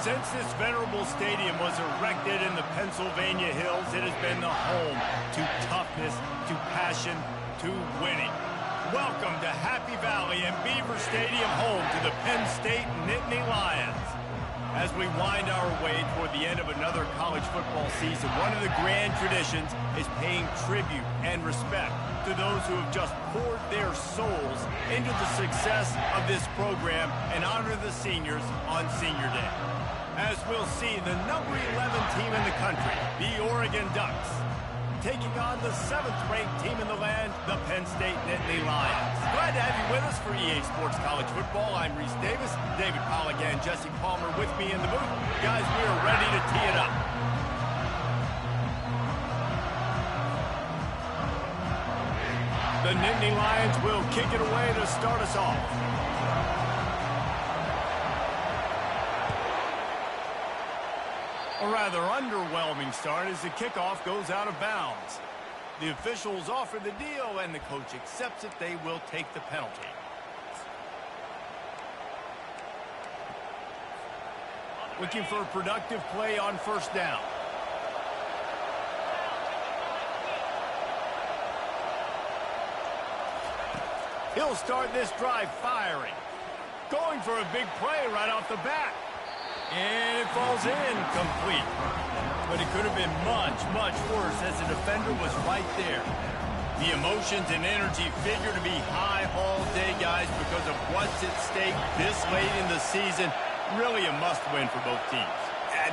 Since this venerable stadium was erected in the Pennsylvania hills, it has been the home to toughness, to passion, to winning. Welcome to Happy Valley and Beaver Stadium, home to the Penn State Nittany Lions. As we wind our way toward the end of another college football season, one of the grand traditions is paying tribute and respect to those who have just poured their souls into the success of this program and honor the seniors on Senior Day. As we'll see, the number 11 team in the country, the Oregon Ducks, taking on the 7th-ranked team in the land, the Penn State Nittany Lions. Glad to have you with us for EA Sports College Football. I'm Reese Davis, David Pollack and Jesse Palmer with me in the booth. Guys, we are ready to tee it up. The Nittany Lions will kick it away to start us off. A rather underwhelming start as the kickoff goes out of bounds. The officials offer the deal and the coach accepts it. They will take the penalty. Looking for a productive play on first down. He'll start this drive firing. Going for a big play right off the bat. And it falls in complete. But it could have been much, much worse as the defender was right there. The emotions and energy figure to be high all day, guys, because of what's at stake this late in the season. Really a must-win for both teams.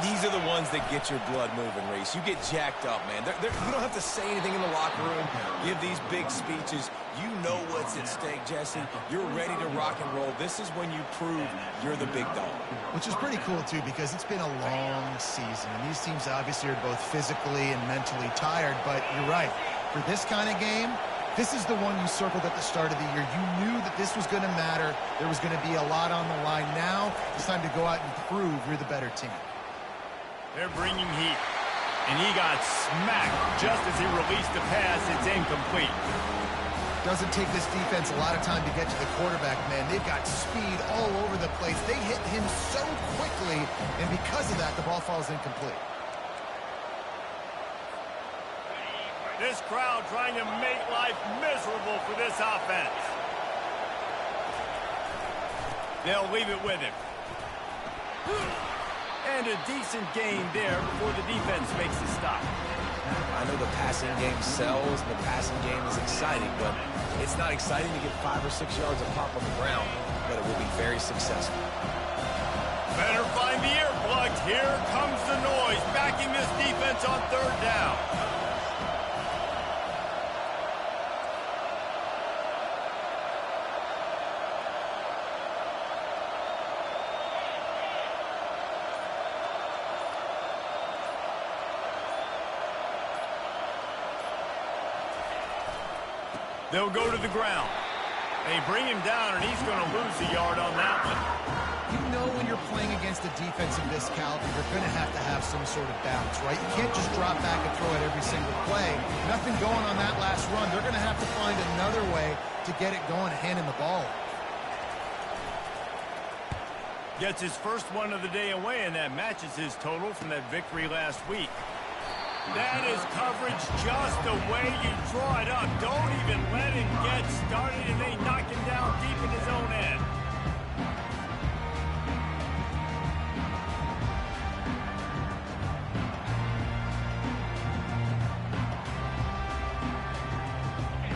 These are the ones that get your blood moving, Reese. You get jacked up, man. You don't have to say anything in the locker room, give these big speeches. You know what's at stake, Jesse. You're ready to rock and roll. This is when you prove you're the big dog. Which is pretty cool, too, because it's been a long season. And these teams obviously are both physically and mentally tired. But you're right. For this kind of game, this is the one you circled at the start of the year. You knew that this was going to matter. There was going to be a lot on the line. Now it's time to go out and prove you're the better team. They're bringing heat. And he got smacked just as he released the pass. It's incomplete. Doesn't take this defense a lot of time to get to the quarterback, man. They've got speed all over the place. They hit him so quickly, and because of that, the ball falls incomplete. This crowd trying to make life miserable for this offense. They'll leave it with him. And a decent gain there before the defense makes a stop. I know the passing game sells, and the passing game is exciting, but it's not exciting to get 5 or 6 yards of pop on the ground, but it will be very successful. Better find the earplugs. Here comes the noise, backing this defense on third down. They'll go to the ground. They bring him down, and he's going to lose a yard on that one. You know when you're playing against a defense of this caliber, you're going to have some sort of balance, right? You can't just drop back and throw it every single play. Nothing going on that last run. They're going to have to find another way to get it going, handing the ball. Gets his first one of the day away, and that matches his total from that victory last week. That is coverage just the way you draw it up. Don't even let him get started, and they knock him down deep in his own end.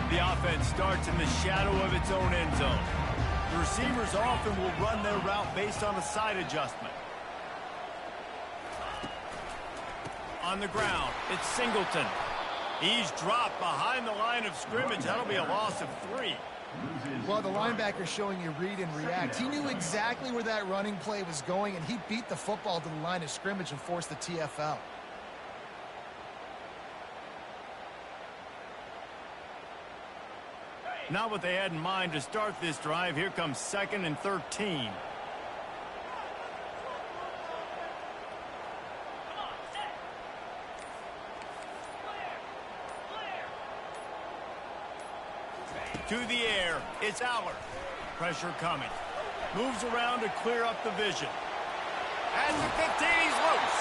The offense starts in the shadow of its own end zone. The receivers often will run their route based on a side adjustment. On the ground, it's Singleton. He's dropped behind the line of scrimmage. That'll be a loss of 3. Well, the linebacker's showing you read and react. He knew exactly where that running play was going, and he beat the football to the line of scrimmage and forced the TFL. Not what they had in mind to start this drive. Here comes 2nd and 13. To the air, it's Aller. Pressure coming. Moves around to clear up the vision. At the 15, he's loose.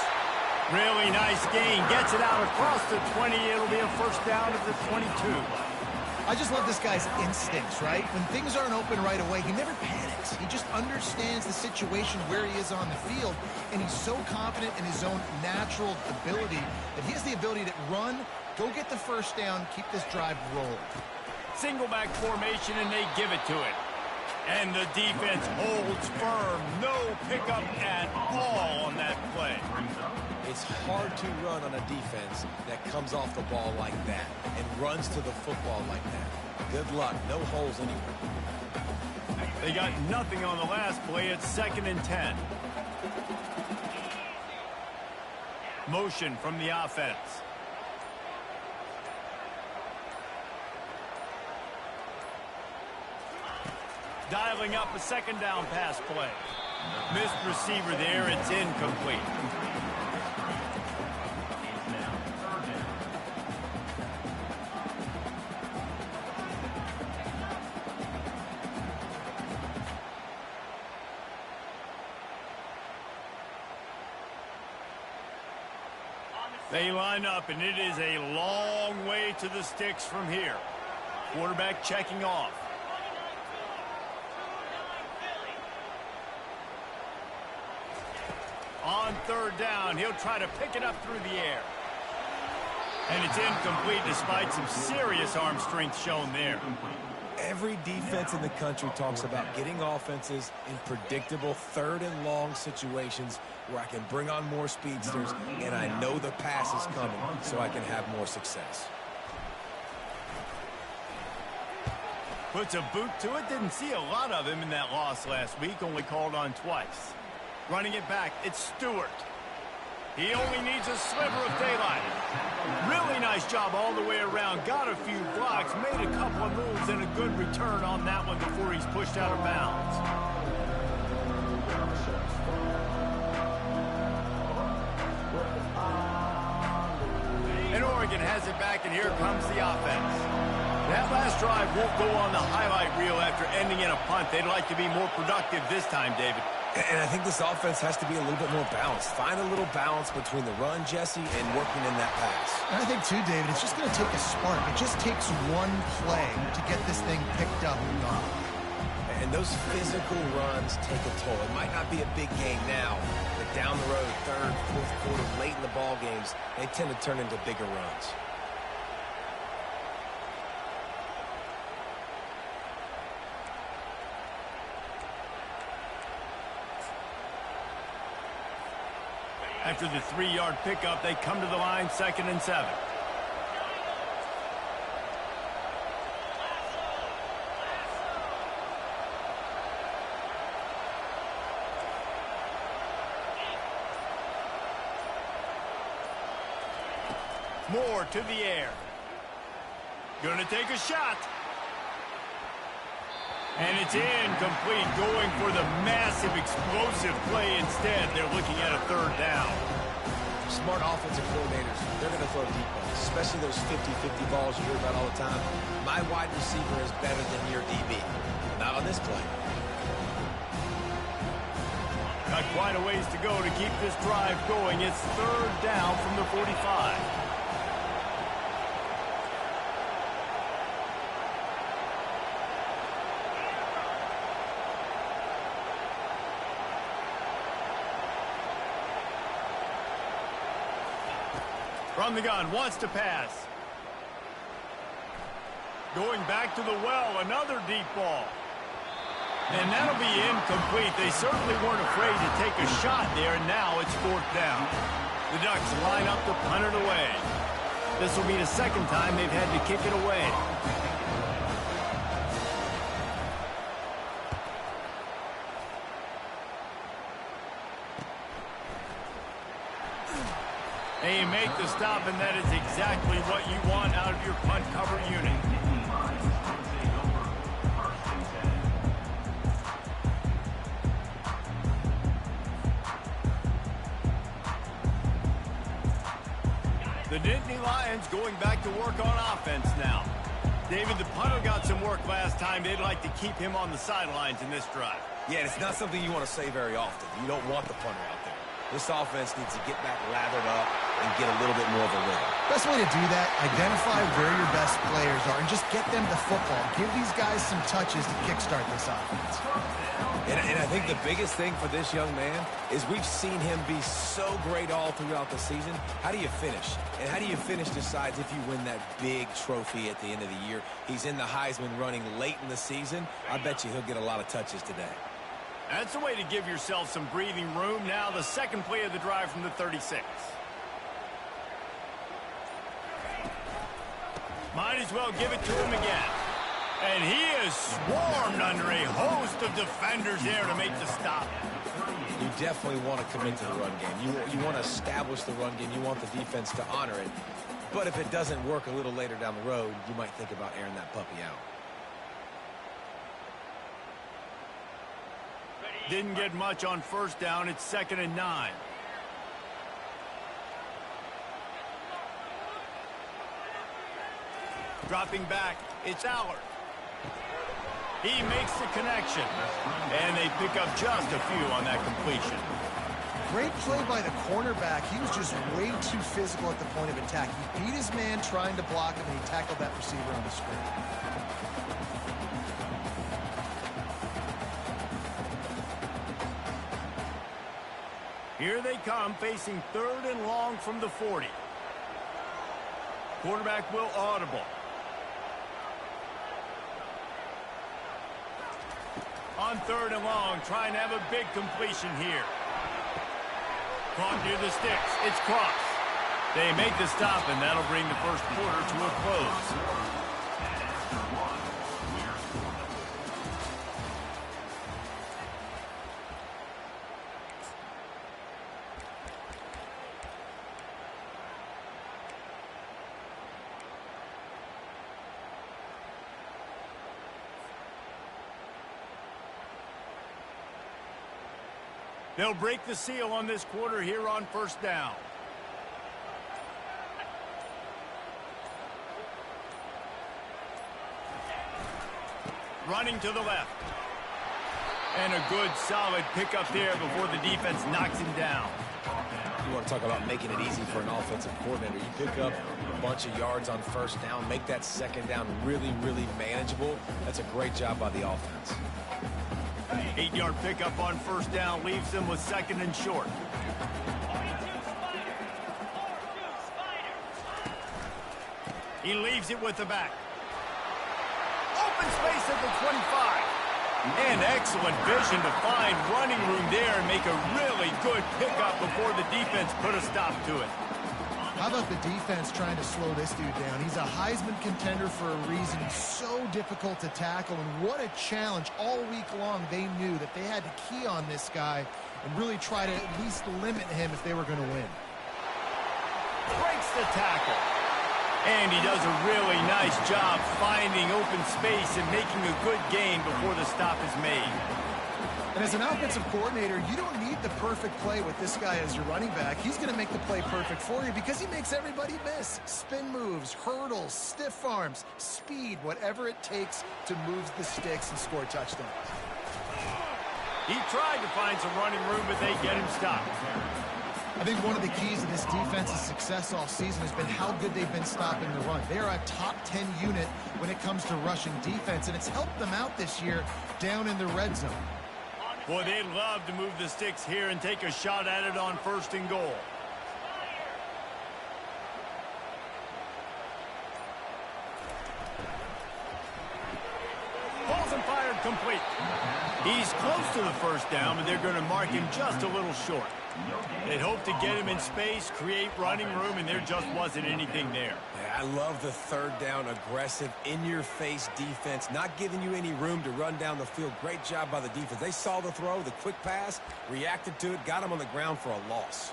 Really nice gain. Gets it out across the 20. It'll be a first down at the 22. I just love this guy's instincts, right? When things aren't open right away, he never panics. He just understands the situation where he is on the field, and he's so confident in his own natural ability that he has the ability to run, go get the first down, keep this drive rolling. Single back formation, and they give it to it. And the defense holds firm. No pickup at all on that play. It's hard to run on a defense that comes off the ball like that and runs to the football like that. Good luck. No holes anywhere. They got nothing on the last play. It's 2nd and 10. Motion from the offense. Dialing up a 2nd down pass play. Missed receiver there. It's incomplete. They line up, and it is a long way to the sticks from here. Quarterback checking off. On 3rd down, he'll try to pick it up through the air. And it's incomplete despite some serious arm strength shown there. Every defense in the country talks about getting offenses in predictable 3rd and long situations where I can bring on more speedsters and I know the pass is coming so I can have more success. Puts a boot to it. Didn't see a lot of him in that loss last week. Only called on twice. Running it back, it's Stewart. He only needs a sliver of daylight. Really nice job all the way around. Got a few blocks, made a couple of moves, and a good return on that one before he's pushed out of bounds. And Oregon has it back, and here comes the offense. That last drive won't go on the highlight reel after ending in a punt. They'd like to be more productive this time, David. And I think this offense has to be a little bit more balanced. Find a little balance between the run, Jesse, and working in that pass. And I think, too, David, it's just going to take a spark. It just takes one play to get this thing picked up and gone. And those physical runs take a toll. It might not be a big game now, but down the road, 3rd, 4th quarter, late in the ball games, they tend to turn into bigger runs. After the 3-yard pickup, they come to the line, 2nd and 7. Moore to the air. Gonna take a shot. And it's incomplete, going for the massive explosive play instead. They're looking at a 3rd down. Smart offensive coordinators, they're going to throw deep balls, especially those 50-50 balls you hear about all the time. My wide receiver is better than your DB. Not on this play. Got quite a ways to go to keep this drive going. It's 3rd down from the 45. From the gun, wants to pass. Going back to the well, another deep ball. And that'll be incomplete. They certainly weren't afraid to take a shot there, and now it's 4th down. The Ducks line up to punt it away. This will be the 2nd time they've had to kick it away. They make the stop, and that is exactly what you want out of your punt cover unit. The Nittany Lions going back to work on offense now. David, the punter got some work last time. They'd like to keep him on the sidelines in this drive. Yeah, it's not something you want to say very often. You don't want the punter out there. This offense needs to get back lathered up and get a little bit more of a rhythm. Best way to do that, identify where your best players are and just get them the football. Give these guys some touches to kickstart this offense. And I think the biggest thing for this young man is we've seen him be so great all throughout the season. How do you finish? And how do you finish decides if you win that big trophy at the end of the year. He's in the Heisman running late in the season. I bet you he'll get a lot of touches today. That's a way to give yourself some breathing room. Now the second play of the drive from the 36. Might as well give it to him again. And he is swarmed under a host of defenders there to make the stop. You definitely want to commit to the run game. You want to establish the run game. You want the defense to honor it. But if it doesn't work a little later down the road, you might think about airing that puppy out. Didn't get much on first down. It's 2nd and 9. Dropping back, it's Allard. He makes the connection, and they pick up just a few on that completion. Great play by the cornerback. He was just way too physical at the point of attack. He beat his man trying to block him, and he tackled that receiver on the screen. Here they come, facing 3rd and long from the 40. Quarterback will audible. On 3rd and long, trying to have a big completion here. Caught near the sticks. It's Cross. They make the stop, and that'll bring the first quarter to a close. They'll break the seal on this quarter here on 1st down. Running to the left. And a good, solid pickup there before the defense knocks him down. You want to talk about making it easy for an offensive coordinator. You pick up a bunch of yards on 1st down, make that 2nd down really, really manageable. That's a great job by the offense. 8-yard pickup on 1st down leaves them with 2nd and short. He leaves it with the back. Open space at the 25. And excellent vision to find running room there and make a really good pickup before the defense put a stop to it. How about the defense trying to slow this dude down? He's a Heisman contender for a reason. So difficult to tackle, and what a challenge. All week long, they knew that they had to key on this guy and really try to at least limit him if they were going to win. Breaks the tackle. And he does a really nice job finding open space and making a good gain before the stop is made. And as an offensive coordinator, you don't need the perfect play with this guy as your running back. He's going to make the play perfect for you because he makes everybody miss. Spin moves, hurdles, stiff arms, speed, whatever it takes to move the sticks and score touchdowns. He tried to find some running room, but they get him stopped. I think one of the keys to this defense's success all season has been how good they've been stopping the run. They're a top 10 unit when it comes to rushing defense, and it's helped them out this year down in the red zone. Boy, they'd love to move the sticks here and take a shot at it on 1st and goal. Balls and fired complete. He's close to the 1st down, but they're going to mark him just a little short. They'd hope to get him in space, create running room, and there just wasn't anything there. I love the 3rd down, aggressive, in-your-face defense, not giving you any room to run down the field. Great job by the defense. They saw the throw, the quick pass, reacted to it, got him on the ground for a loss.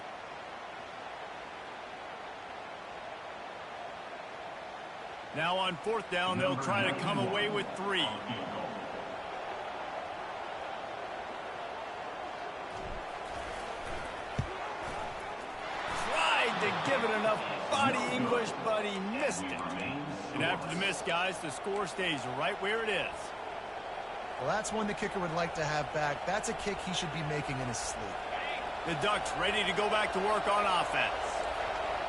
Now on 4th down, they'll try to come away with 3. To give it enough body English, but he missed it. And after the miss, guys, the score stays right where it is. Well, that's one the kicker would like to have back. That's a kick he should be making in his sleep. The Ducks ready to go back to work on offense.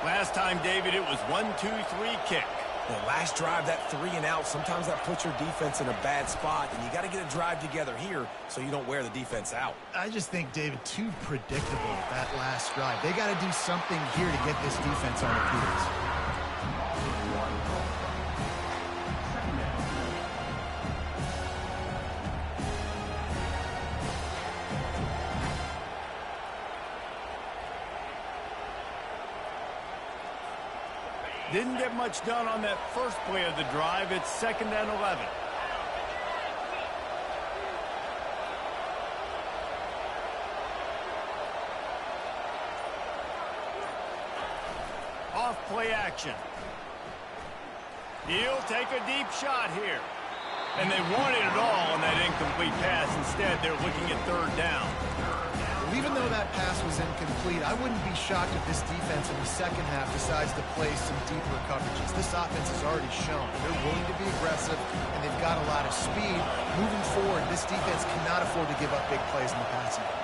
Last time, David, it was 1-2-3 kick. The last drive, that 3 and out, sometimes that puts your defense in a bad spot, and you got to get a drive together here so you don't wear the defense out. I just think, David, too predictable that last drive. They got to do something here to get this defense on their heels. Didn't get much done on that first play of the drive. It's 2nd and 11. Off play action. He'll take a deep shot here. And they wanted it all on that incomplete pass. Instead, they're looking at 3rd down. Even though that pass was incomplete, I wouldn't be shocked if this defense in the second half decides to play some deeper coverages. This offense has already shown they're willing to be aggressive, and they've got a lot of speed. Moving forward, this defense cannot afford to give up big plays in the passing game.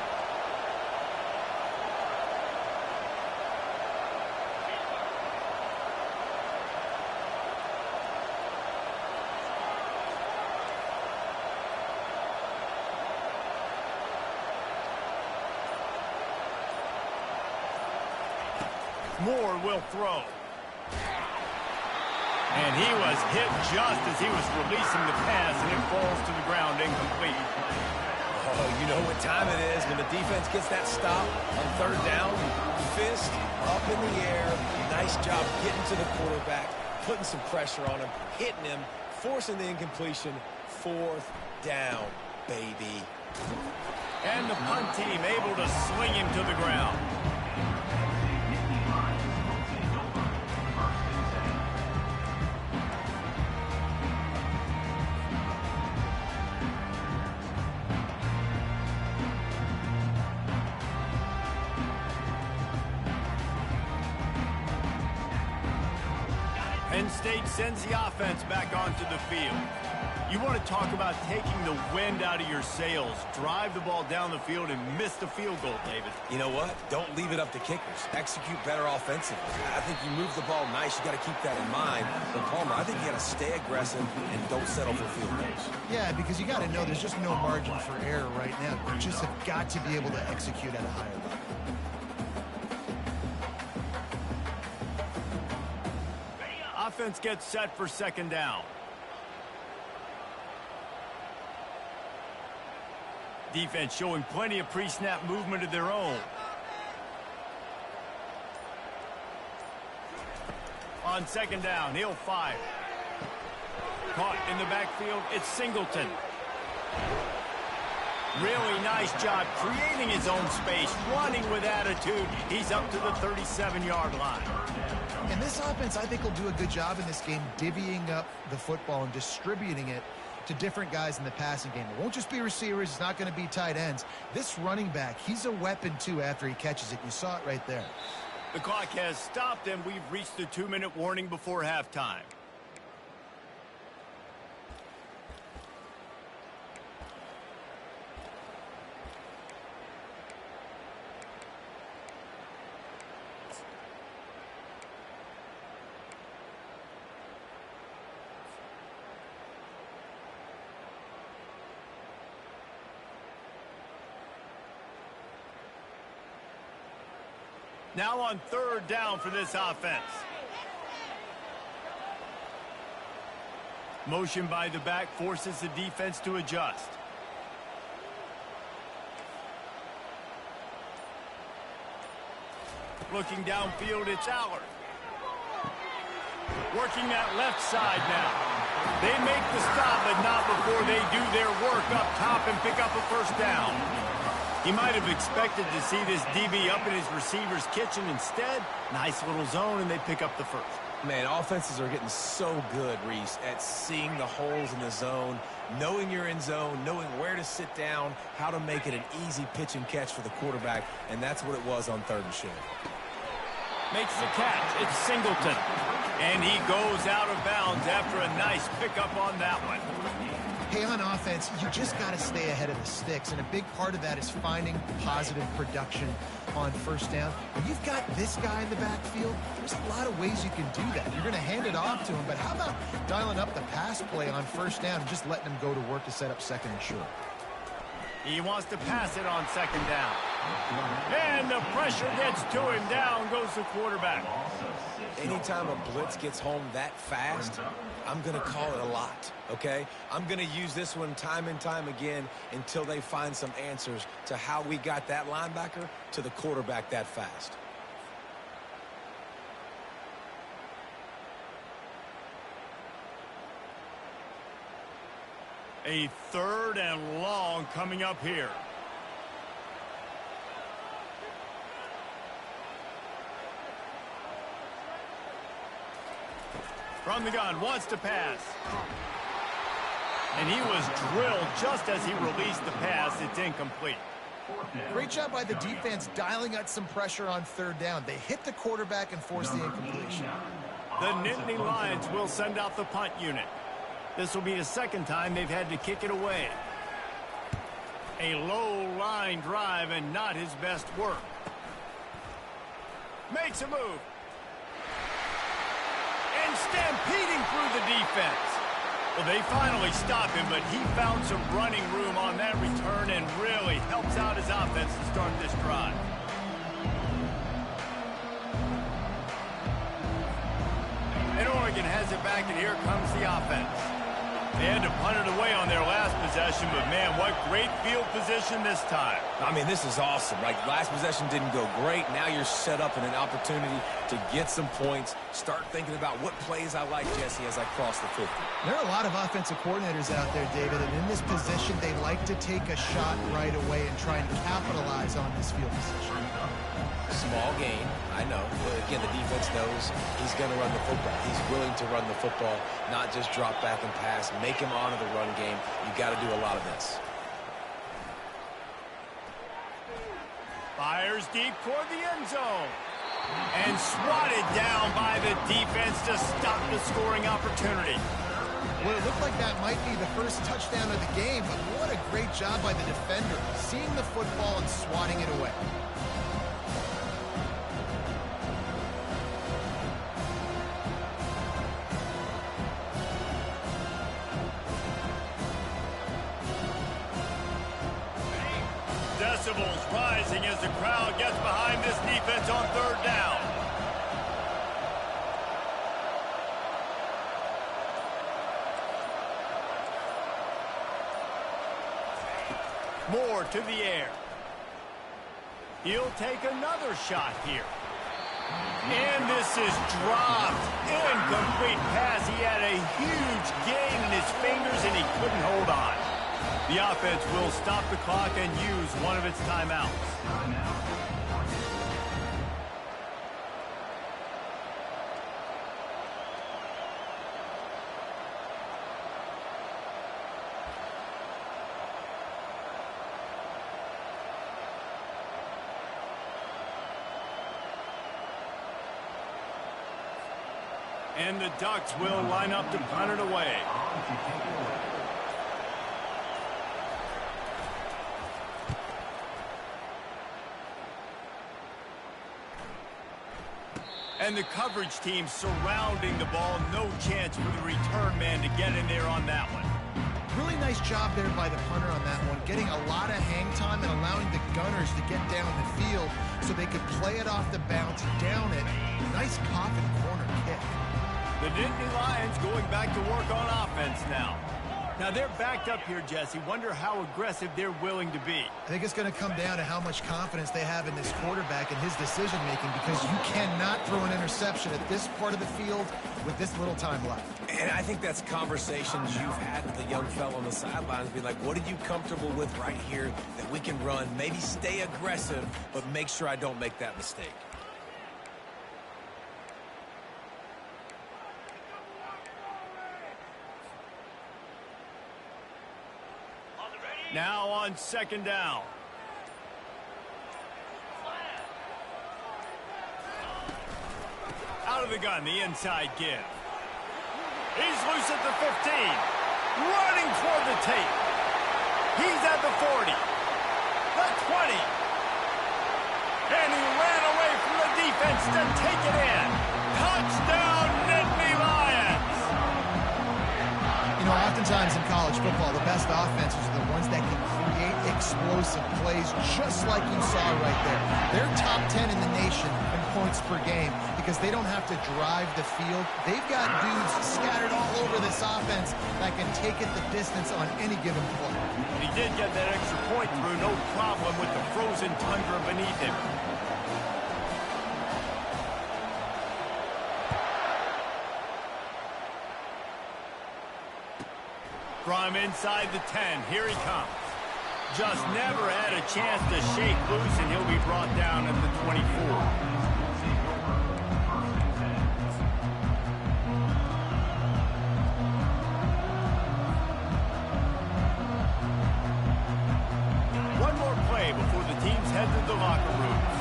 Moore will throw. And he was hit just as he was releasing the pass, and it falls to the ground incomplete. Oh, you know what time it is when the defense gets that stop on 3rd down. Fist up in the air. Nice job getting to the quarterback, putting some pressure on him, hitting him, forcing the incompletion. 4th down, baby. And the punt team able to sling him to the ground. Penn State sends the offense back onto the field. You want to talk about taking the wind out of your sails. Drive the ball down the field and miss the field goal, David. You know what? Don't leave it up to kickers. Execute better offensively. I think you move the ball nice. You got to keep that in mind. But Palmer, I think you got to stay aggressive and don't settle for field goals. Yeah, because you got to know there's just no margin for error right now. You just have got to be able to execute at a higher level. Offense gets set for 2nd down. Defense showing plenty of pre-snap movement of their own. On 2nd down, he'll fire. Caught in the backfield, it's Singleton. Really nice job creating his own space, running with attitude. He's up to the 37-yard line. And this offense, I think, will do a good job in this game divvying up the football and distributing it to different guys in the passing game. It won't just be receivers. It's not going to be tight ends. This running back, he's a weapon, too, after he catches it. You saw it right there. The clock has stopped, and we've reached the 2-minute warning before halftime. Now on 3rd down for this offense. Motion by the back forces the defense to adjust. Looking downfield, it's Allard. Working that left side now. They make the stop, but not before they do their work up top and pick up a 1st down. He might have expected to see this DB up in his receiver's kitchen. Instead, nice little zone, and they pick up the 1st. Man, offenses are getting so good, Reese, at seeing the holes in the zone, knowing you're in zone, knowing where to sit down, how to make it an easy pitch and catch for the quarterback, and that's what it was on 3rd and short. Makes the catch. It's Singleton. And he goes out of bounds after a nice pickup on that one. Hey, on offense, you just got to stay ahead of the sticks, and a big part of that is finding positive production on first down. When you've got this guy in the backfield, there's a lot of ways you can do that. You're going to hand it off to him, but how about dialing up the pass play on first down and just letting him go to work to set up second and short? He wants to pass it on second down. And the pressure gets to him. Down goes the quarterback. Anytime a blitz gets home that fast, I'm going to call it a lot, okay? I'm going to use this one time and time again until they find some answers to how we got that linebacker to the quarterback that fast. A 3rd and long coming up here. From the gun, wants to pass. And he was drilled just as he released the pass. It's incomplete. Great job by the defense dialing out some pressure on 3rd down. They hit the quarterback and forced the incompletion. The Nittany Lions will send out the punt unit. This will be the 2nd time they've had to kick it away. A low line drive and not his best work. Makes a move. And stampeding through the defense. Well, they finally stop him, but he found some running room on that return and really helps out his offense to start this drive. And Oregon has it back, and here comes the offense. They had to punt it away on their last possession, but man, what great field position this time. I mean, this is awesome. Like, last possession didn't go great. Now you're set up in an opportunity to get some points. Start thinking about what plays I like, Jesse, as I cross the 50. There are a lot of offensive coordinators out there, David, and in this position, they like to take a shot right away and try and capitalize on this field position. Small game, I know. But again, the defense knows he's going to run the football. He's willing to run the football, not just drop back and pass. Make him honor the run game. You got to do a lot of this. Fires deep toward the end zone. And swatted down by the defense to stop the scoring opportunity. Well, it looked like that might be the first touchdown of the game, but what a great job by the defender, seeing the football and swatting it away. Decibels rising as the crowd gets behind this defense on 3rd down. Moore to the air. He'll take another shot here. And this is dropped. Incomplete pass. He had a huge gain in his fingers and he couldn't hold on. The offense will stop the clock and use one of its timeouts. And the Ducks will line up to punt it away. And the coverage team surrounding the ball. No chance for the return man to get in there on that one. Really nice job there by the punter on that one, getting a lot of hang time and allowing the gunners to get down the field so they could play it off the bounce, down it. Nice coffin corner kick. The Nittany Lions going back to work on offense now. Now they're backed up here, Jesse. Wonder how aggressive they're willing to be. I think it's going to come down to how much confidence they have in this quarterback and his decision-making, because you cannot throw an interception at this part of the field with this little time left. And I think that's conversations you've had with the young fellow on the sidelines. Be like, what are you comfortable with right here that we can run? Maybe stay aggressive, but make sure I don't make that mistake. Now on 2nd down. Out of the gun, the inside give. He's loose at the 15. running toward the tape. He's at the 40, the 20, and he ran away from the defense to take it in. Touchdown, Nittany Lions! You know, oftentimes in college football, the best offenses are the ones that can create explosive plays, just like you saw right there. They're top 10 in the nation in points per game because they don't have to drive the field. They've got dudes scattered all over this offense that can take it the distance on any given play. He did get that extra point through, no problem with the frozen tundra beneath him. From inside the 10, here he comes. Just never had a chance to shake loose, and he'll be brought down at the 24. One more play before the teams head to the locker rooms.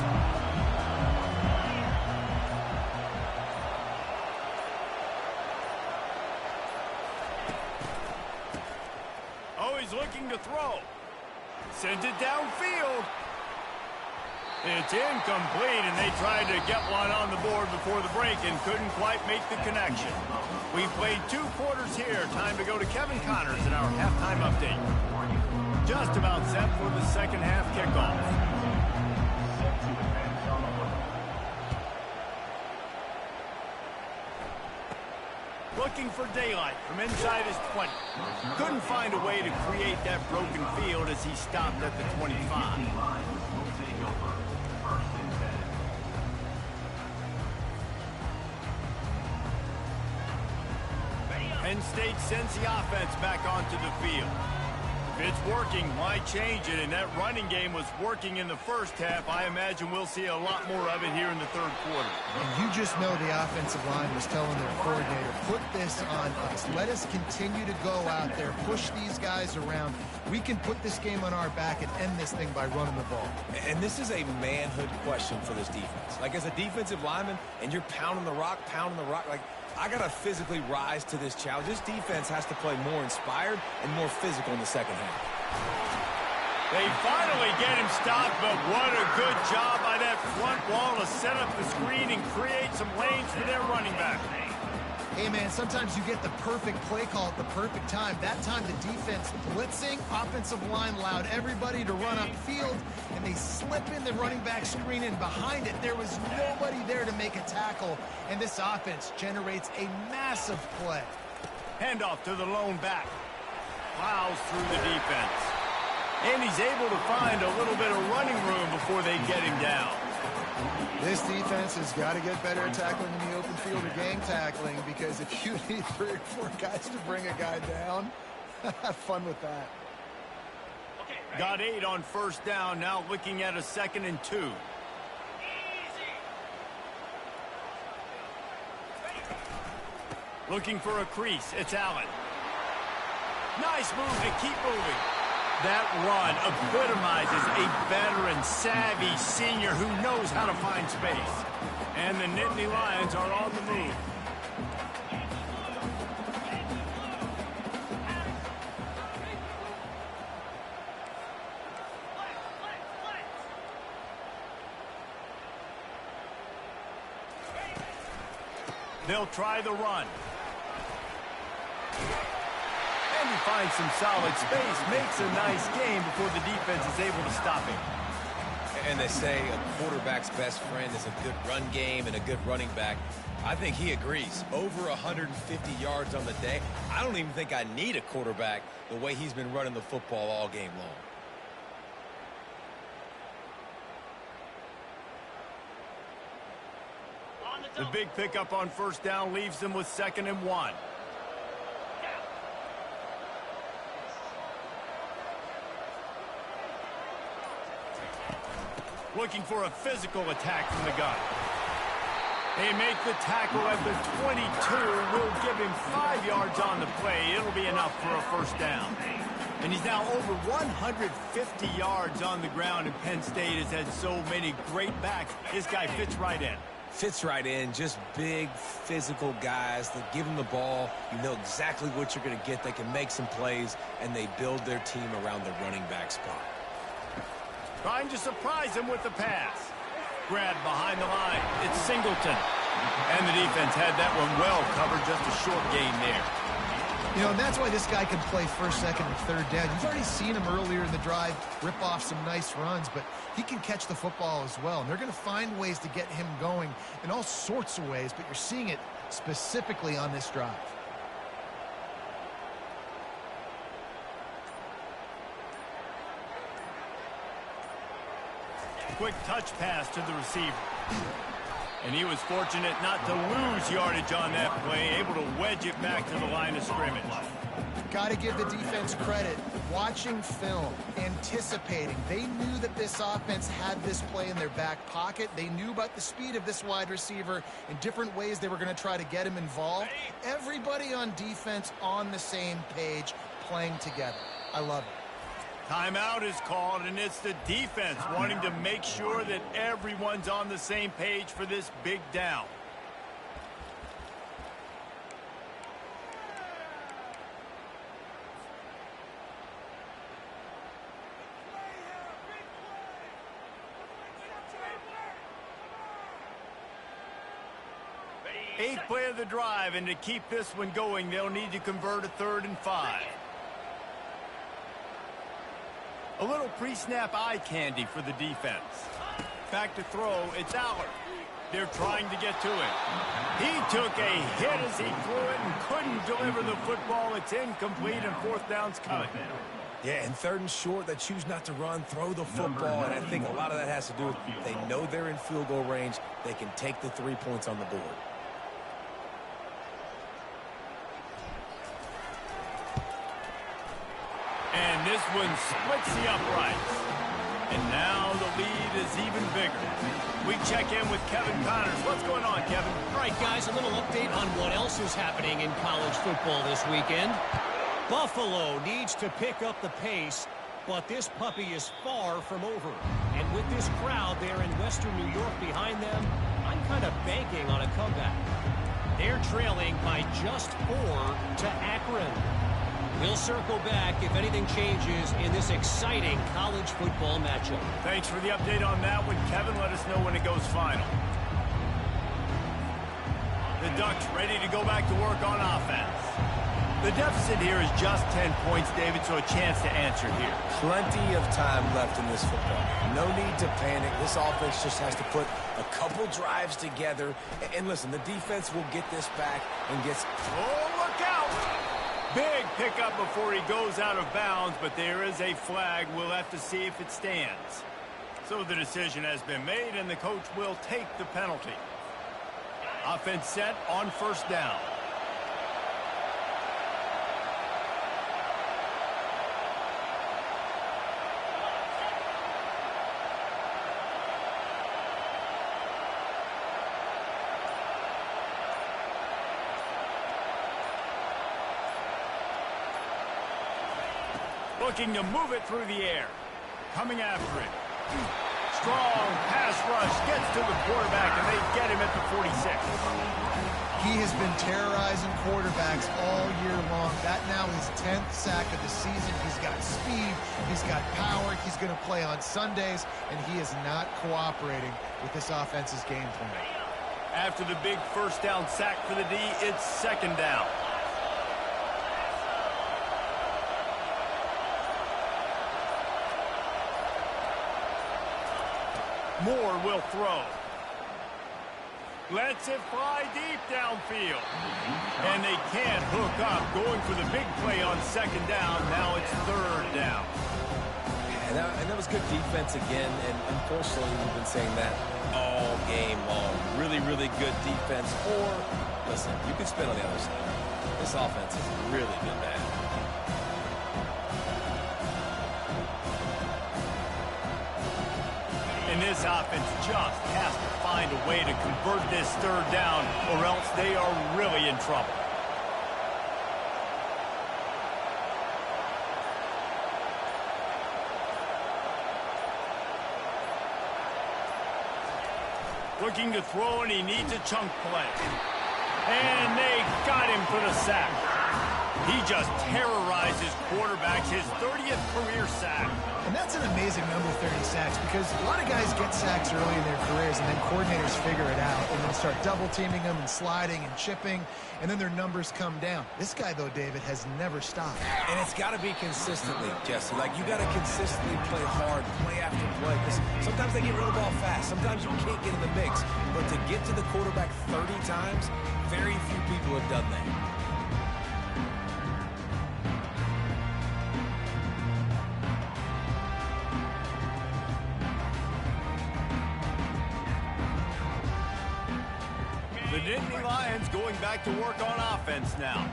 Oh, he's looking to throw. Sends it downfield. It's incomplete, and they tried to get one on the board before the break and couldn't quite make the connection. We played 2 quarters here. Time to go to Kevin Connors in our halftime update. Just about set for the second half kickoff. Looking for daylight from inside his 20. Couldn't find a way to create that broken field as he stopped at the 25. Penn State sends the offense back onto the field. If it's working, why change it? And that running game was working in the first half. I imagine we'll see a lot more of it here in the third quarter. And you just know the offensive line was telling their coordinator, put this on us. Let us continue to go out there, push these guys around. We can put this game on our back and end this thing by running the ball. And this is a manhood question for this defense. Like, as a defensive lineman, and you're pounding the rock, like, I got to physically rise to this challenge. This defense has to play more inspired and more physical in the second half. They finally get him stopped, but what a good job by that front wall to set up the screen and create some lanes for their running back. Hey, man, sometimes you get the perfect play call at the perfect time. That time the defense blitzing, offensive line allowed everybody to run upfield, and they slip in the running back screen, and behind it there was nobody there to make a tackle, and this offense generates a massive play. Handoff to the lone back. Plows through the defense. And he's able to find a little bit of running room before they get him down. This defense has got to get better at tackling in the open field or gang tackling, because if you need 3 or 4 guys to bring a guy down, have fun with that. Got 8 on first down, now looking at a 2nd and 2. Looking for a crease, it's Allen. Nice move to keep moving. That run epitomizes a veteran, savvy senior who knows how to find space. And the Nittany Lions are on the move. They'll try the run. And he finds some solid space, makes a nice game before the defense is able to stop him. And they say a quarterback's best friend is a good run game and a good running back. I think he agrees. Over 150 yards on the day. I don't even think I need a quarterback the way he's been running the football all game long. The big pickup on first down leaves them with 2nd and 1. Looking for a physical attack from the gun. They make the tackle at the 22. Will give him 5 yards on the play. It'll be enough for a first down. And he's now over 150 yards on the ground, and Penn State has had so many great backs. This guy fits right in. Fits right in. Just big, physical guys that give them the ball. You know exactly what you're going to get. They can make some plays, and they build their team around the running back spot. Trying to surprise him with the pass. Grabbed behind the line. It's Singleton. And the defense had that one well covered. Just a short gain there. You know, and that's why this guy can play first, second, and third down. You've already seen him earlier in the drive rip off some nice runs, but he can catch the football as well. And they're going to find ways to get him going in all sorts of ways, but you're seeing it specifically on this drive. Quick touch pass to the receiver. And he was fortunate not to lose yardage on that play, able to wedge it back to the line of scrimmage. Got to give the defense credit. Watching film, anticipating. They knew that this offense had this play in their back pocket. They knew about the speed of this wide receiver in different ways they were going to try to get him involved. Everybody on defense on the same page, playing together. I love it. Timeout is called, and it's the defense wanting to make sure that everyone's on the same page for this big down. Eighth play of the drive, and to keep this one going, they'll need to convert a 3rd and 5. A little pre-snap eye candy for the defense. Back to throw, it's Allard. They're trying to get to it. He took a hit as he threw it and couldn't deliver the football. It's incomplete, and 4th down's coming. Yeah, and 3rd and short, they choose not to run, throw the football, and I think a lot of that has to do with they know they're in field goal range. They can take the 3 points on the board. And this one splits the uprights. And now the lead is even bigger. We check in with Kevin Connors. What's going on, Kevin? All right, guys, a little update on what else is happening in college football this weekend. Buffalo needs to pick up the pace, but this puppy is far from over. And with this crowd there in Western New York behind them, I'm kind of banking on a comeback. They're trailing by just 4 to Akron. We'll circle back if anything changes in this exciting college football matchup. Thanks for the update on that one, Kevin. Let us know when it goes final. The Ducks ready to go back to work on offense. The deficit here is just 10 points, David, so a chance to answer here. Plenty of time left in this football. No need to panic. This offense just has to put a couple drives together. And listen, the defense will get this back and gets... Oh, look out! Big pickup before he goes out of bounds, but there is a flag. We'll have to see if it stands. So the decision has been made, and the coach will take the penalty. Offense set on 1st down. Looking to move it through the air. Coming after it. Strong pass rush. Gets to the quarterback, and they get him at the 46. He has been terrorizing quarterbacks all year long. That now his 10th sack of the season. He's got speed. He's got power. He's going to play on Sundays, and he is not cooperating with this offense's game plan. After the big 1st down sack for the D, it's 2nd down. Moore will throw. Lets it fly deep downfield. And they can't hook up. Going for the big play on 2nd down. Now it's 3rd down. And that was good defense again. And unfortunately, we've been saying that all game long. Really, really good defense. Or, listen, you can spin on the other side. This offense has really been bad. And this offense just has to find a way to convert this 3rd down, or else they are really in trouble. Looking to throw, and he needs a chunk play. And they got him for the sack. He just terrorizes quarterbacks, his 30th career sack. And that's an amazing number, 30 sacks, because a lot of guys get sacks early in their careers, and then coordinators figure it out, and then start double-teaming them and sliding and chipping, and then their numbers come down. This guy, though, David, has never stopped. And it's got to be consistently, Jesse. Like, you got to consistently play hard, play after play, because sometimes they get rid of the ball fast. Sometimes you can't get in the mix. But to get to the quarterback 30 times, very few people have done that. The Nittany Lions going back to work on offense now.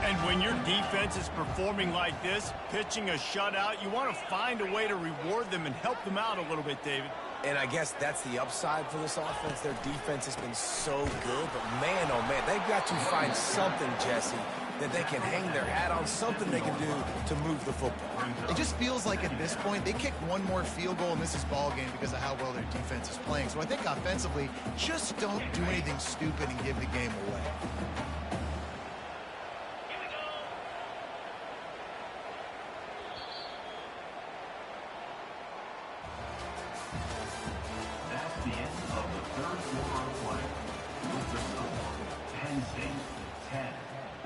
And when your defense is performing like this, pitching a shutout, you want to find a way to reward them and help them out a little bit, David. And I guess that's the upside for this offense. Their defense has been so good, but man, oh man, they've got to find something, Jesse, that they can hang their hat on, something they can do to move the football. It just feels like at this point, they kick one more field goal and this is ball game because of how well their defense is playing. So I think offensively, just don't do anything stupid and give the game away. That's the end of the third quarter of play. With the score, Penn State 10,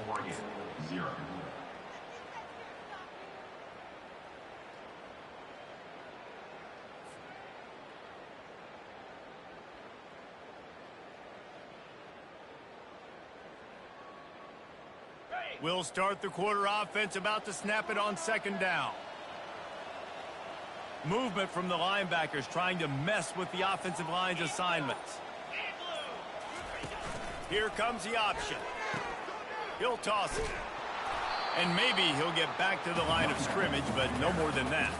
Oregon 0. We'll start the quarter offense, about to snap it on second down. Movement from the linebackers trying to mess with the offensive line's assignments. Here comes the option. He'll toss it. And maybe he'll get back to the line of scrimmage, but no more than that.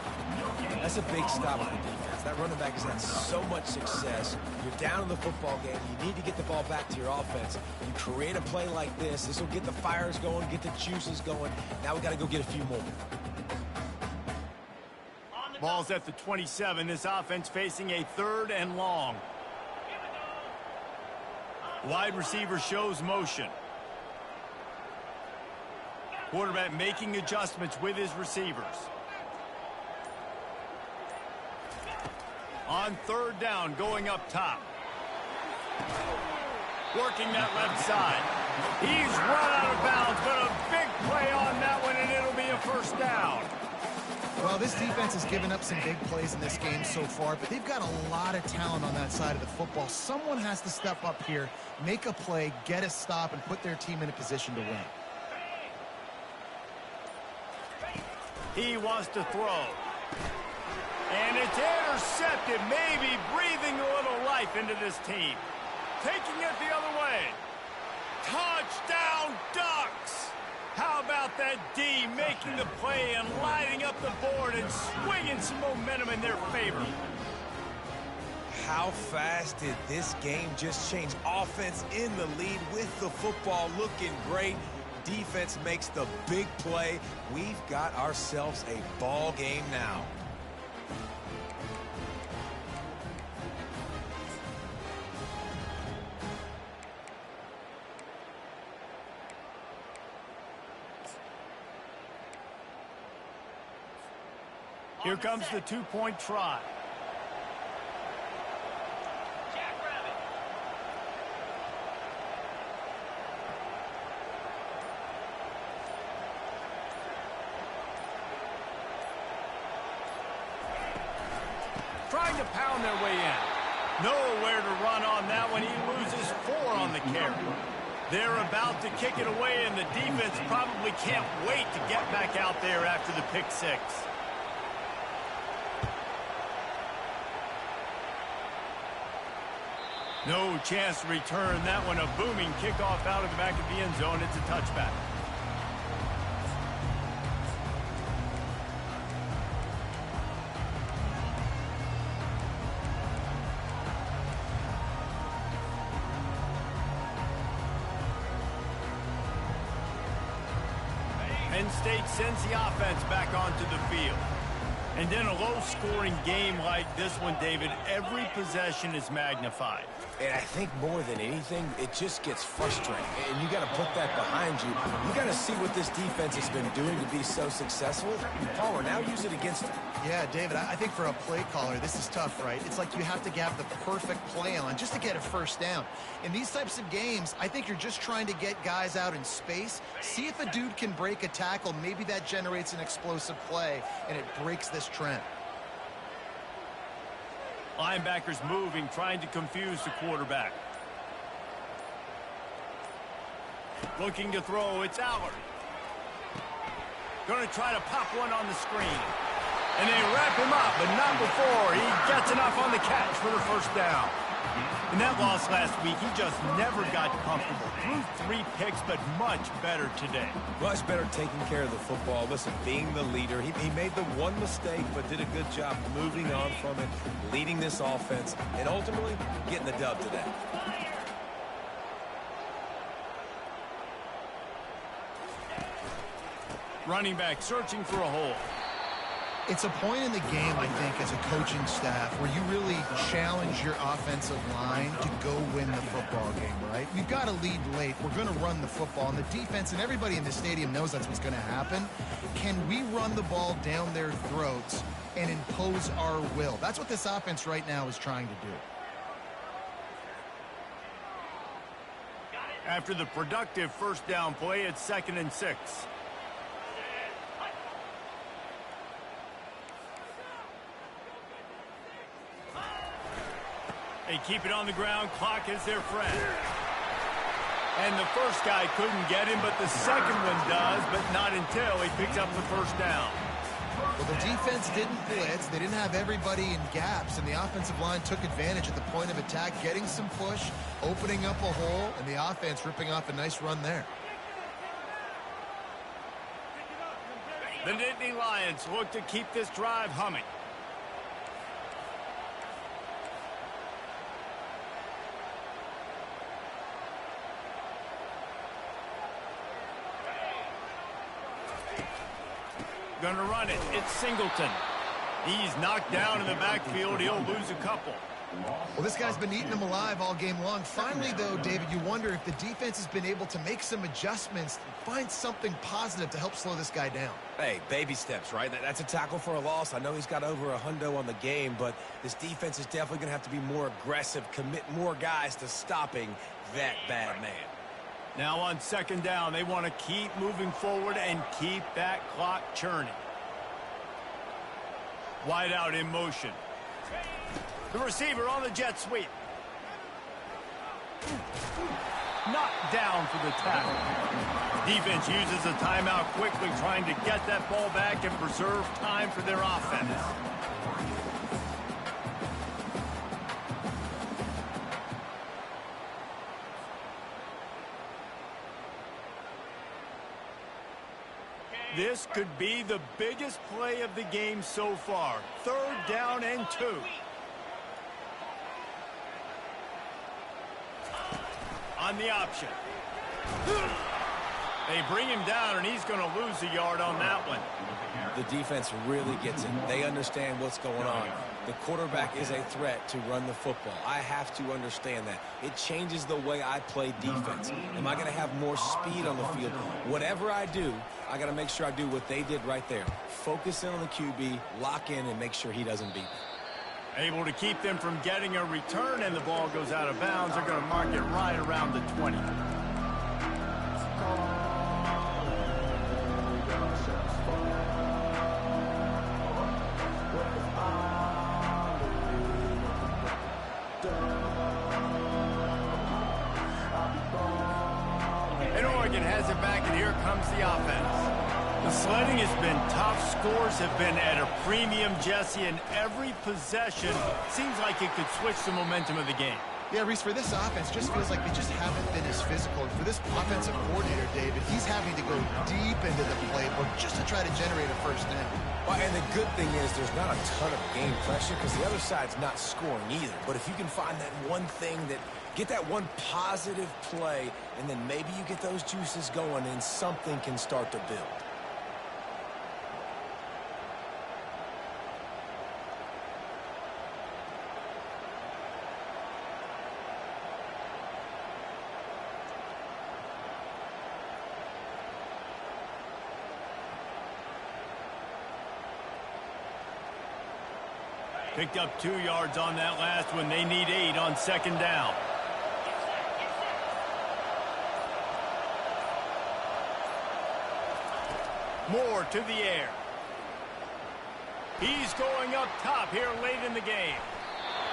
That's a big stop on the defense. That running back has had so much success. You're down in the football game. You need to get the ball back to your offense. You create a play like this. This will get the fires going, get the juices going. Now we got to go get a few more. Ball's at the 27. This offense facing a 3rd and long. Wide receiver shows motion. Quarterback making adjustments with his receivers. On 3rd down, going up top. Working that left side. He's run out of bounds, but a big play on that one, and it'll be a 1st down. Well, this defense has given up some big plays in this game so far, but they've got a lot of talent on that side of the football. Someone has to step up here, make a play, get a stop, and put their team in a position to win. He wants to throw. And it's intercepted, maybe breathing a little life into this team. Taking it the other way. Touchdown, Ducks! How about that D making the play and lighting up the board and swinging some momentum in their favor? How fast did this game just change? Offense in the lead with the football looking great. Defense makes the big play. We've got ourselves a ball game now. Here comes the 2-point try. Trying to pound their way in. Nowhere to run on that one. He loses 4 on the carry. They're about to kick it away, and the defense probably can't wait to get back out there after the pick 6. No chance to return that one. A booming kickoff out of the back of the end zone. It's a touchback. Penn State sends the offense back onto the field. And in a low-scoring game like this one, David, every possession is magnified. And I think more than anything, it just gets frustrating. And you got to put that behind you. You got to see what this defense has been doing to be so successful. Palmer, now use it against them. Yeah, David, I think for a play caller, this is tough, right? It's like you have to have the perfect play on just to get a first down. In these types of games, I think you're just trying to get guys out in space, see if a dude can break a tackle. Maybe that generates an explosive play, and it breaks this trend. Linebackers moving, trying to confuse the quarterback. Looking to throw, it's Allard. Going to try to pop one on the screen. And they wrap him up, but not before he gets enough on the catch for the first down. In that loss last week, he just never got comfortable. Threw 3 picks, but much better today. Much better taking care of the football. Listen, being the leader, he made the one mistake, but did a good job moving on from it, leading this offense, and ultimately getting the dub today. Running back searching for a hole. It's a point in the game, I think, as a coaching staff where you really challenge your offensive line to go win the football game, right? We've got to lead late. We're going to run the football. And the defense and everybody in the stadium knows that's what's going to happen. Can we run the ball down their throats and impose our will? That's what this offense right now is trying to do. After the productive first down play, it's 2nd and 6. They keep it on the ground. Clock is their friend. And the first guy couldn't get him, but the second one does, but not until he picks up the first down. Well, the defense didn't blitz. They didn't have everybody in gaps, and the offensive line took advantage at the point of attack, getting some push, opening up a hole, and the offense ripping off a nice run there. The Nittany Lions look to keep this drive humming. Going to run it. It's Singleton. He's knocked down in the backfield. He'll lose a couple. Well, this guy's been eating them alive all game long. Finally, though, David, you wonder if the defense has been able to make some adjustments, find something positive to help slow this guy down. Hey, baby steps, right? That's a tackle for a loss. I know he's got over $100 on the game, but this defense is definitely going to have to be more aggressive, commit more guys to stopping that bad man. Now on 2nd down, they want to keep moving forward and keep that clock churning. Wide out in motion. The receiver on the jet sweep. Knocked down for the tackle. Defense uses a timeout quickly, trying to get that ball back and preserve time for their offense. This could be the biggest play of the game so far. 3rd down and 2. On the option. They bring him down, and he's going to lose a yard on that one. The defense really gets it. They understand what's going on. The quarterback is a threat to run the football. I have to understand that. It changes the way I play defense. Am I going to have more speed on the field? Whatever I do, I got to make sure I do what they did right there. Focus in on the QB, lock in, and make sure he doesn't beat me. Able to keep them from getting a return, and the ball goes out of bounds. They're going to mark it right around the 20. And Oregon has it back, and here comes the offense. The sledding has been tough. Scores have been at a premium, Jesse, and every possession seems like it could switch the momentum of the game. Yeah, Reese, for this offense, just feels like they just haven't been as physical. And for this offensive coordinator, David, he's having to go deep into the playbook just to try to generate a first down. Well, and the good thing is there's not a ton of game pressure because the other side's not scoring either. But if you can find that one thing that get that one positive play, and then maybe you get those juices going and something can start to build. Picked up 2 yards on that last one. They need 8 on second down. Moore to the air. He's going up top here late in the game.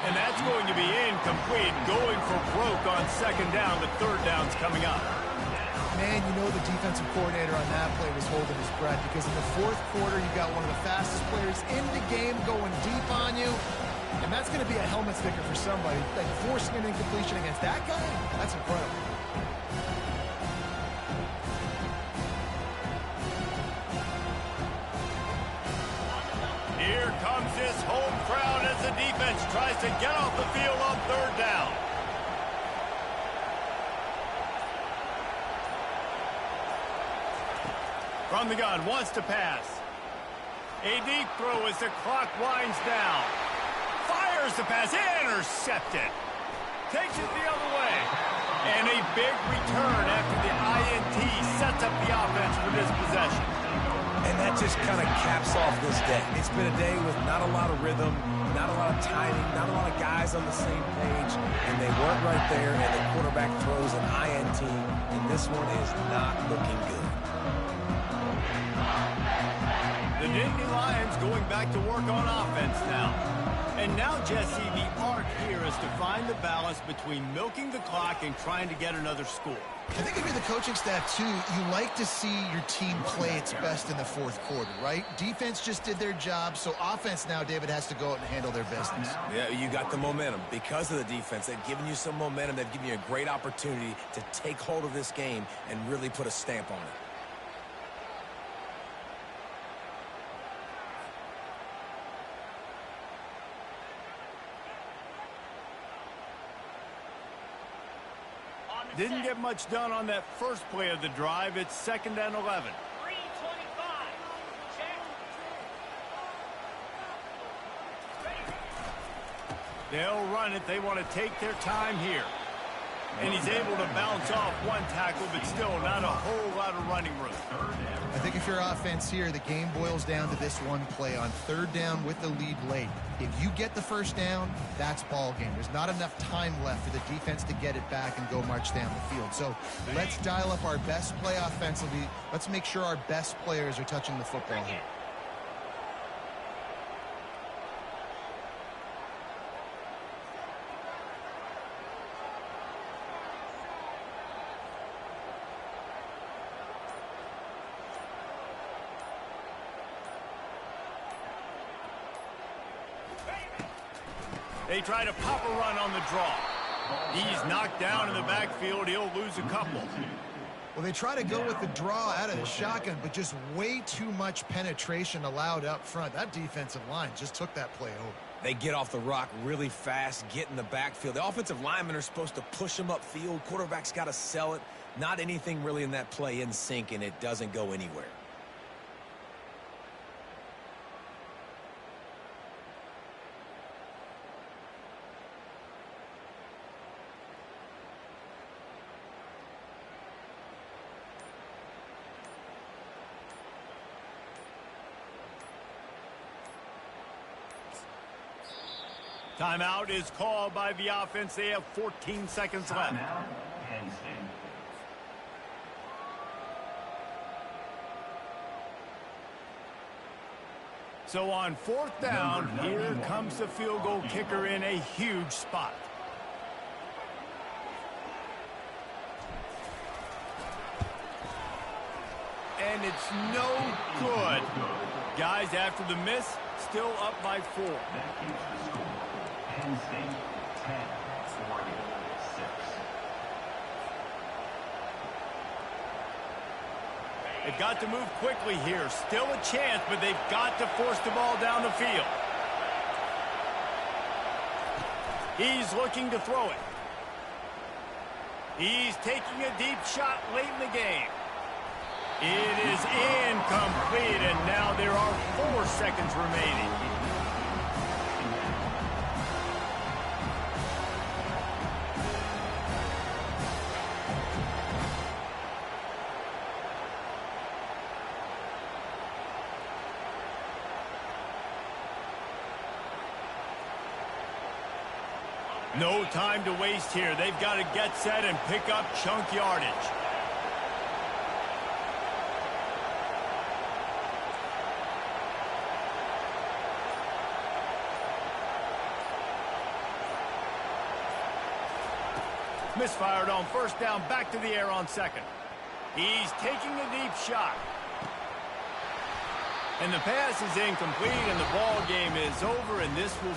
And that's going to be incomplete. Going for broke on second down. The third down's coming up. Man, you know the defensive coordinator on that play was holding his breath, because in the fourth quarter, you got one of the fastest players in the game going deep on you. And that's going to be a helmet sticker for somebody. Like, forcing an incompletion against that guy, that's incredible. Here comes this home crowd as the defense tries to get off the field on third down. From the gun, wants to pass. A deep throw as the clock winds down. Fires the pass, intercepted. Takes it the other way. And a big return after the INT sets up the offense for this possession. And that just kind of caps off this day. It's been a day with not a lot of rhythm, not a lot of timing, not a lot of guys on the same page, and they weren't right there, and the quarterback throws an INT, and this one is not looking good. The Nittany Lions going back to work on offense now. And now, Jesse, the art here is to find the balance between milking the clock and trying to get another score. I think if you're the coaching staff, too, you like to see your team play its best in the fourth quarter, right? Defense just did their job, so offense now, David, has to go out and handle their business. Yeah, you got the momentum. Because of the defense, they've given you some momentum. They've given you a great opportunity to take hold of this game and really put a stamp on it. Didn't get much done on that first play of the drive. It's 2nd and 11. 3:25. Check. They'll run it. They want to take their time here. And he's able to bounce off one tackle, but still not a whole lot of running room. I think if you're offense here, the game boils down to this one play on third down with the lead late. If you get the first down, that's ball game. There's not enough time left for the defense to get it back and go march down the field. So let's dial up our best play offensively. Let's make sure our best players are touching the football here. They try to pop a run on the draw. He's knocked down in the backfield. He'll lose a couple. Well, they try to go with the draw out of the shotgun, but just way too much penetration allowed up front. That defensive line just took that play over. They get off the rock really fast, get in the backfield. The offensive linemen are supposed to push them upfield. Quarterback's got to sell it. Not anything really in that play in sync, and it doesn't go anywhere. Timeout is called by the offense. They have 14 seconds left. Timeout, Penn State. So on 4th down, here comes the field goal kicker in a huge spot. And it's no good. Guys, after the miss, still up by 4. That keeps the score. Penn State 10, Oregon 6. They've got to move quickly here. Still a chance, but they've got to force the ball down the field. He's looking to throw it. He's taking a deep shot late in the game. It is incomplete, and now there are 4 seconds remaining. No time to waste here. They've got to get set and pick up chunk yardage. Misfired on first down, back to the air on second. He's taking a deep shot. And the pass is incomplete, and the ball game is over, and this will